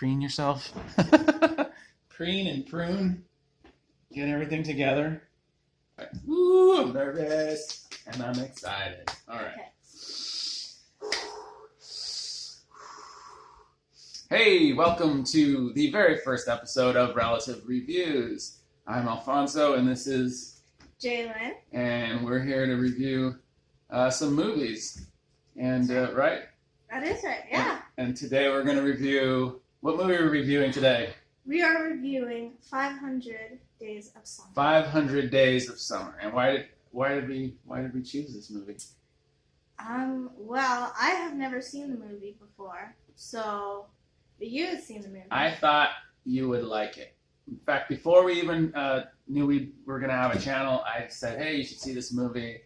preen yourself. Preen and prune. Get everything together. Woo, I'm nervous and I'm excited. All right. Okay. Hey, welcome to the very first episode of Relative Reviews. I'm Alfonso and this is Jalen. And we're here to review some movies. And, right? That is right, yeah. And today we're going to review... What movie are we reviewing today? We are reviewing 500 Days of Summer. 500 Days of Summer. And why did we choose this movie? Well, I have never seen the movie before, so you had seen the movie. I thought you would like it. In fact, before we even knew we were going to have a channel, I said, hey, you should see this movie.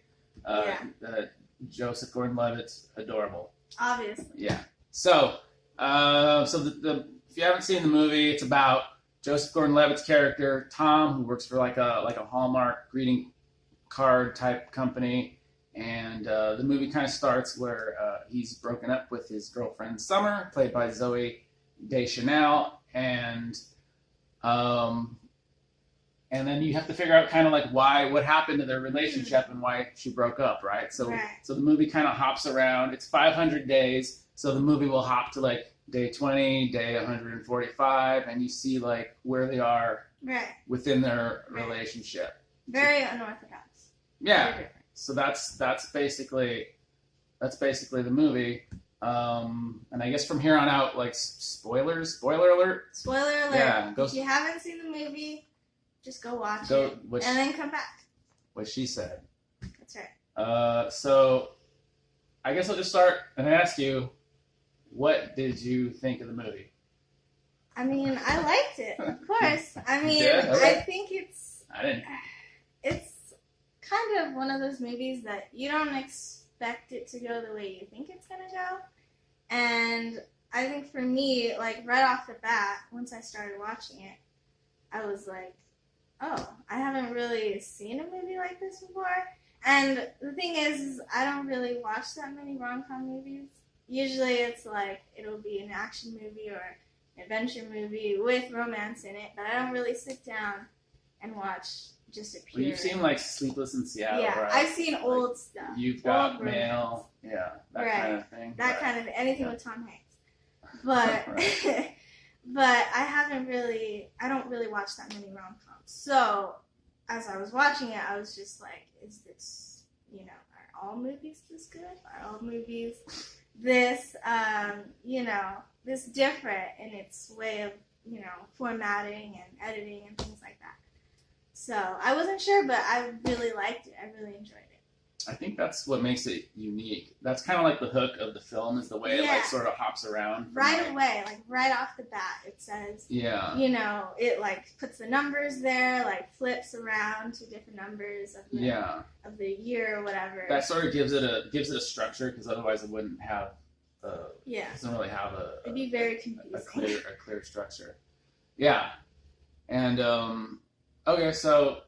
Joseph Gordon-Levitt's adorable. Obviously. Yeah. So if you haven't seen the movie, it's about Joseph Gordon-Levitt's character, Tom, who works for like a Hallmark greeting card type company. And the movie kind of starts where he's broken up with his girlfriend, Summer, played by Zooey Deschanel. And then you have to figure out kind of like what happened to their relationship and why she broke up, right? So the movie kind of hops around. It's 500 days, so the movie will hop to like day 20, day 145, and you see like where they are within their relationship. Very unorthodox. Yeah. So that's basically the movie. And I guess from here on out, like spoiler alert. Spoiler alert. Yeah. If you haven't seen the movie, just go watch it and then come back. What she said. That's right. So I guess I'll just start and ask you, what did you think of the movie? I mean, I liked it, of course. I mean, Okay. I think I didn't. It's kind of one of those movies that you don't expect it to go the way you think it's gonna go. And I think for me, like right off the bat, once I started watching it, I was like, oh, I haven't really seen a movie like this before. And the thing is I don't really watch that many rom-com movies. Usually it's like, it'll be an action movie or an adventure movie with romance in it, but I don't really sit down and watch just a pure... Well, you've seen like Sleepless in Seattle, right? I've seen old stuff. You've Got Mail, that kind of thing. That kind of, anything with Tom Hanks. But, but I don't really watch that many rom-coms. So, as I was watching it, I was just like, is this, are all movies this good? Are all movies this, this different in its way of, formatting and editing and things like that. So, I wasn't sure, but I really liked it. I really enjoyed it. I think that's what makes it unique. That's kind of like the hook of the film, is the way it like sort of hops around. Right away, like right off the bat, it says, it like puts the numbers there, like flips around to different numbers of the year or whatever. That sort of gives it a structure, because otherwise it wouldn't have it doesn't really have it'd be very confusing. a clear structure. Yeah. And okay, so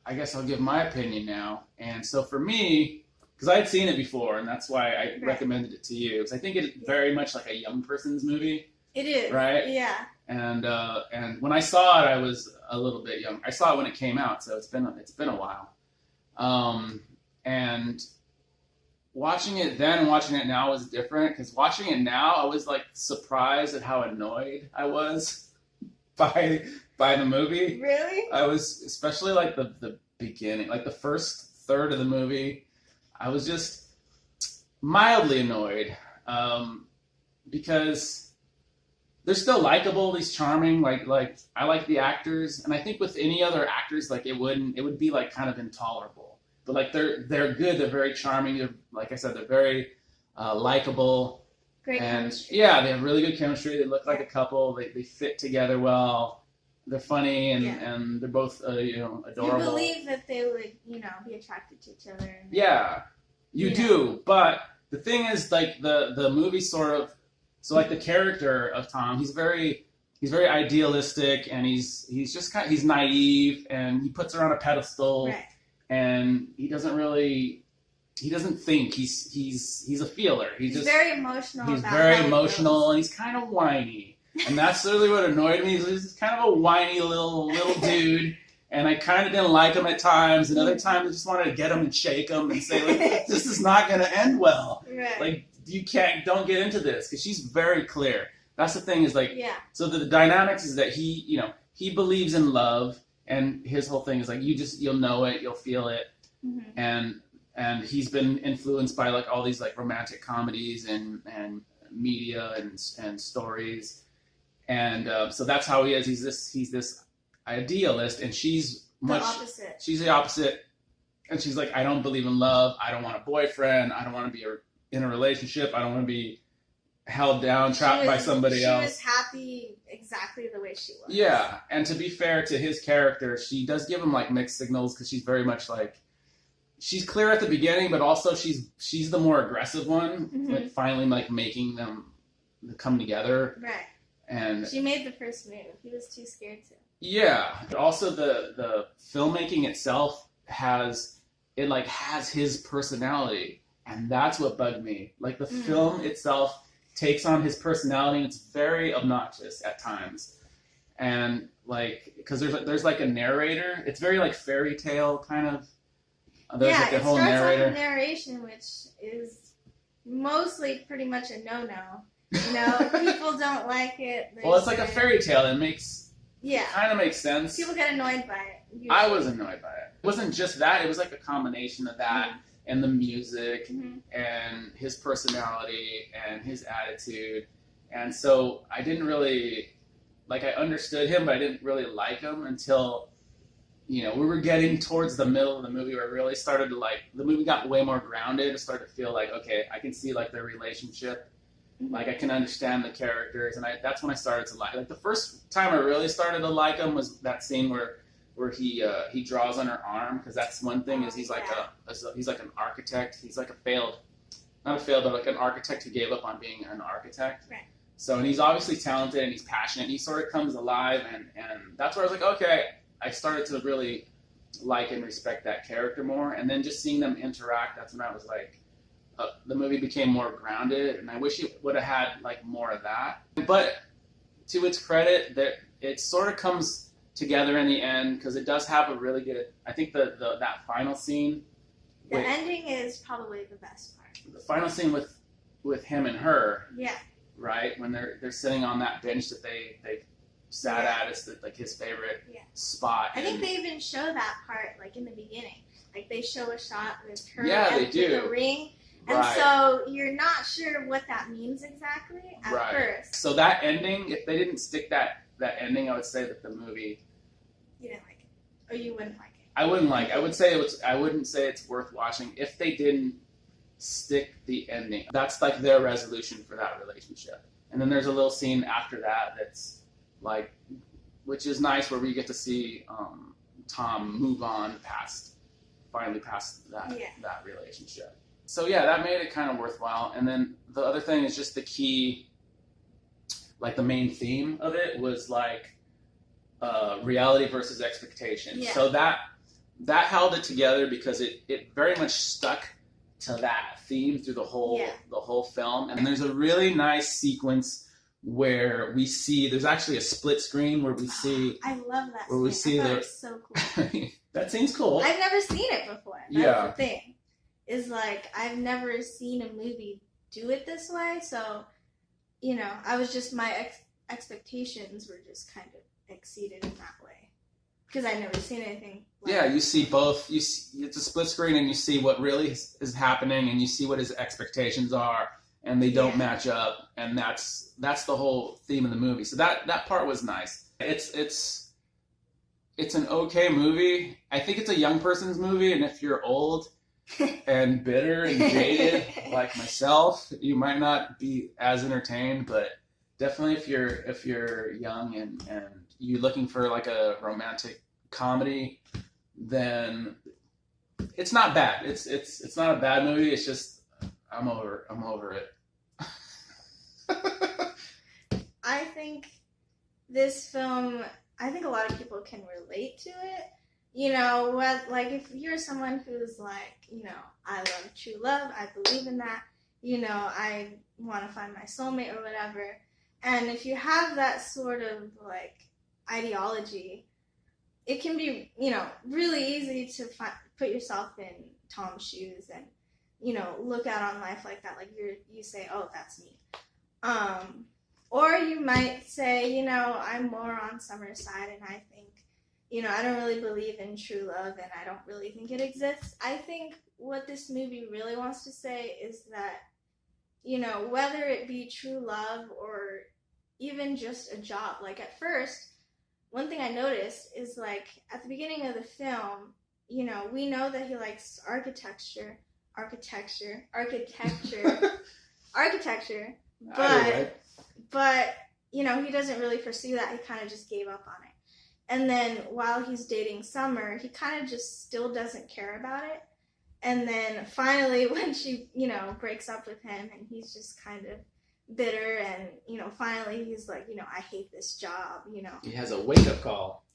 I guess I'll give my opinion now. And so for me, because I had seen it before, and that's why I recommended it to you, because I think it's very much like a young person's movie. It is. Right? Yeah. And when I saw it, I was a little bit young. I saw it when it came out, so it's been a while. And watching it then and watching it now was different, because watching it now, I was like surprised at how annoyed I was by the movie. Really? I was, especially like the beginning, like the first third of the movie, I was just mildly annoyed, because they're still likable, he's charming, like I like the actors, and I think with any other actors, like it would be like kind of intolerable. But like they're good, they're very charming, they're, like I said, they're very likable. Great chemistry. Yeah, they have really good chemistry, they look like a couple, they fit together well. They're funny and they're both adorable. You believe that they would be attracted to each other. And you do. But the thing is, like the movie sort of, so like the character of Tom, he's very idealistic, and he's just he's naive, and he puts her on a pedestal, and he doesn't think. He's a feeler. He's just very emotional. He's very emotional, and he's kind of whiny. And that's literally what annoyed me. He's kind of a whiny little dude. And I kind of didn't like him at times. And other times I just wanted to get him and shake him and say, like, this is not going to end well. Right. Like, don't get into this. Because she's very clear. That's the thing is, like, yeah. So the dynamics is that he believes in love. And his whole thing is, like, you'll know it, you'll feel it. Mm-hmm. And he's been influenced by, like, all these, like, romantic comedies and media and stories. And so that's how he is. He's this idealist, and she's the opposite. And she's like, I don't believe in love. I don't want a boyfriend. I don't want to be in a relationship. I don't want to be held down, trapped by somebody else. She was happy exactly the way she was. Yeah, and to be fair to his character, she does give him, like, mixed signals, because she's very much like, she's clear at the beginning, but also she's the more aggressive one, like, finally, like, making them come together. Right. And she made the first move. He was too scared to. Yeah. But also the filmmaking itself has his personality, and that's what bugged me. Like, the film itself takes on his personality, and it's very obnoxious at times. And, like, because there's like a narrator. It's very, like, fairy tale kind of. There's like a whole narrator. Off with narration, which is mostly pretty much a no-no. You know, people don't like it. Well, it's like a fairy tale. It makes kind of makes sense. People get annoyed by it. Usually. I was annoyed by it. It wasn't just that. It was like a combination of that and the music and his personality and his attitude. And so I didn't really, like, I understood him, but I didn't really like him until, we were getting towards the middle of the movie where it really started to, like, the movie got way more grounded. It started to feel like, okay, I can see, like, their relationship. Like, I can understand the characters, and that's when I started to like. Like, the first time I really started to like him was that scene where he draws on her arm, because that's one thing is he's like an architect. He's like not a failed, but like an architect who gave up on being an architect. Right. So, and he's obviously talented and he's passionate. And he sort of comes alive, and that's where I was like, okay, I started to really like and respect that character more, and then just seeing them interact. That's when I was like. The movie became more grounded, and I wish it would have had, like, more of that. But to its credit, that it sort of comes together in the end, because it does have a really good. I think that final scene. The ending is probably the best part. The final scene with him and her. Yeah. Right, when they're sitting on that bench that they sat at, it's like his favorite spot. I think they even show that part, like, in the beginning. Like, they show a shot with her they do. The ring. And so you're not sure what that means exactly at first. So that ending, if they didn't stick that ending, I would say that the movie. You didn't like it, or you wouldn't like it. I wouldn't like it. I wouldn't say it's worth watching if they didn't stick the ending. That's like their resolution for that relationship. And then there's a little scene after that that's like, which is nice, where we get to see Tom move on finally past that relationship. So yeah, that made it kind of worthwhile. And then the other thing is just the key, like the main theme of it was like reality versus expectation. Yeah. So that held it together, because it very much stuck to that theme through the whole film. And there's a really nice sequence where we see, there's actually a split screen where we see. I love that. Where we see it's so cool. That seems cool. I've never seen it before. That's the thing. Is like, I've never seen a movie do it this way, so, I was just, my expectations were just kind of exceeded in that way. Because I've never seen anything like that. You see both, it's a split screen, and you see what really is happening, and you see what his expectations are, and they don't match up, and that's the whole theme of the movie. So that part was nice. It's an okay movie. I think it's a young person's movie, and if you're old and bitter and jaded like myself, you might not be as entertained, but definitely if you're young and you're looking for like a romantic comedy, then it's not bad. It's not a bad movie. It's just I'm over it. I think this film, I think a lot of people can relate to it. Like, if you're someone who's like, I love true love, I believe in that, I want to find my soulmate or whatever, And if you have that sort of like ideology, it can be, really easy to put yourself in Tom's shoes and, look out on life like that. Like you say, oh, that's me. Or you might say, I'm more on Summer's side, and I think, I don't really believe in true love, and I don't really think it exists. I think what this movie really wants to say is that, whether it be true love or even just a job, like at first, one thing I noticed is like at the beginning of the film, we know that he likes architecture, but he doesn't really pursue that. He kind of just gave up on it. And then while he's dating Summer, he kind of just still doesn't care about it. And then finally when she, breaks up with him and he's just kind of bitter and, finally he's like, I hate this job, He has a wake-up call.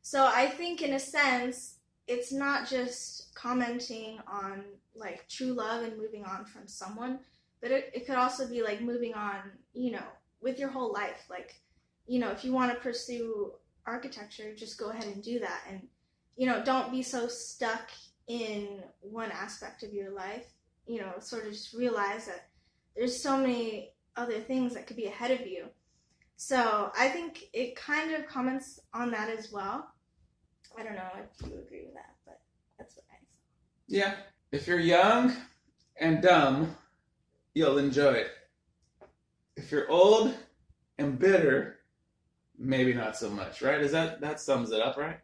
So I think in a sense, it's not just commenting on like true love and moving on from someone, but it could also be like moving on, with your whole life. Like, if you want to pursue architecture, just go ahead and do that. And, don't be so stuck in one aspect of your life, sort of just realize that there's so many other things that could be ahead of you. So I think it kind of comments on that as well. I don't know if you agree with that, but that's what I saw. Yeah. If you're young and dumb, you'll enjoy it. If you're old and bitter, maybe not so much, right? That sums it up, right?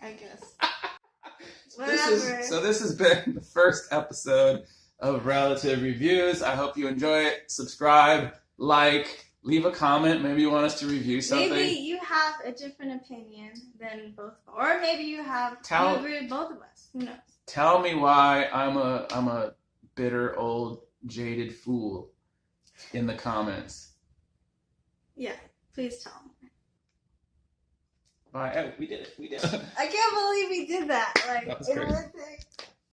I guess. This has been the first episode of Relative Reviews. I hope you enjoy it. Subscribe, like, leave a comment. Maybe you want us to review something. Maybe you have a different opinion than both, or maybe you agree with both of us. Who knows? Tell me why I'm a bitter, old, jaded fool in the comments. Yeah, please tell me. Bye. Oh, we did it. I can't believe we did that. Like, that was crazy.